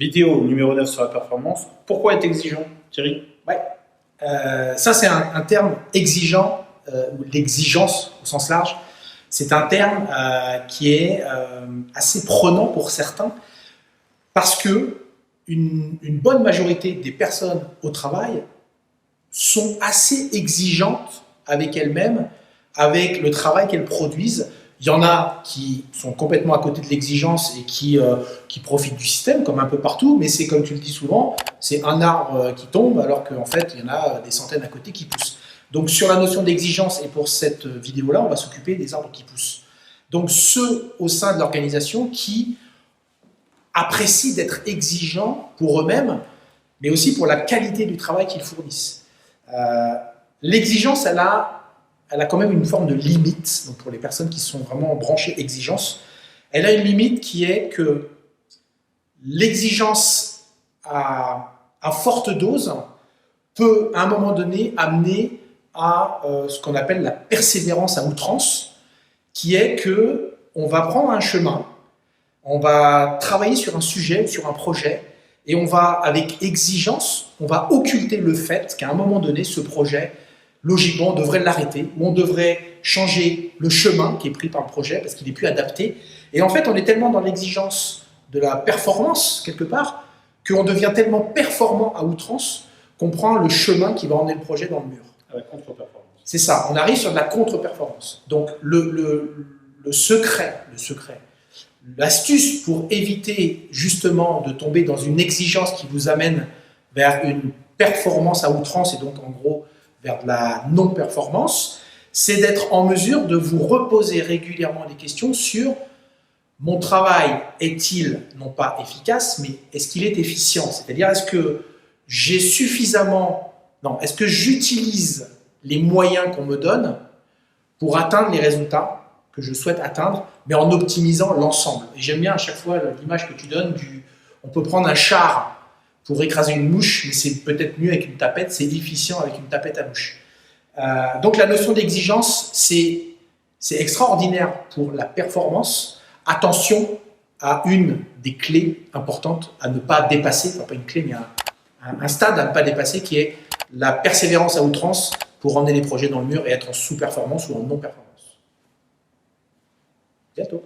Vidéo numéro 9 sur la performance. Pourquoi être exigeant, Thierry? Ouais. Ça, c'est un terme exigeant, ou l'exigence au sens large. C'est un terme qui est assez prenant pour certains parce que une bonne majorité des personnes au travail sont assez exigeantes avec elles-mêmes, avec le travail qu'elles produisent. Il y en a qui sont complètement à côté de l'exigence et qui profitent du système, comme un peu partout, mais c'est comme tu le dis souvent, c'est un arbre qui tombe alors qu'en fait, il y en a des centaines à côté qui poussent. Donc sur la notion d'exigence, et pour cette vidéo-là, on va s'occuper des arbres qui poussent. Donc ceux au sein de l'organisation qui apprécient d'être exigeants pour eux-mêmes, mais aussi pour la qualité du travail qu'ils fournissent. L'exigence, elle a quand même une forme de limite. Donc pour les personnes qui sont vraiment branchées exigence, elle a une limite qui est que l'exigence à forte dose peut à un moment donné amener à ce qu'on appelle la persévérance à outrance, qui est que on va prendre un chemin, on va travailler sur un sujet, sur un projet, et on va, avec exigence, on va occulter le fait qu'à un moment donné, ce projet, logiquement, on devrait l'arrêter, ou on devrait changer le chemin qui est pris par le projet parce qu'il n'est plus adapté. Et en fait, on est tellement dans l'exigence de la performance, quelque part, qu'on devient tellement performant à outrance qu'on prend le chemin qui va emmener le projet dans le mur. À la contre-performance. C'est ça, on arrive sur de la contre-performance. Donc, le secret, l'astuce pour éviter justement de tomber dans une exigence qui vous amène vers une performance à outrance et donc en gros vers de la non-performance, c'est d'être en mesure de vous reposer régulièrement des questions sur mon travail est-il non pas efficace, mais est-ce qu'il est efficient? C'est-à-dire est-ce que j'ai suffisamment, non, est-ce que j'utilise les moyens qu'on me donne pour atteindre les résultats que je souhaite atteindre, mais en optimisant l'ensemble. Et j'aime bien à chaque fois l'image que tu donnes on peut prendre un char pour écraser une mouche, mais c'est peut-être mieux avec une tapette, c'est efficient avec une tapette à mouche. Donc la notion d'exigence, c'est extraordinaire pour la performance. Attention à une des clés importantes à ne pas dépasser, enfin pas une clé, mais un stade à ne pas dépasser, qui est la persévérance à outrance pour emmener les projets dans le mur et être en sous-performance ou en non-performance. Bientôt.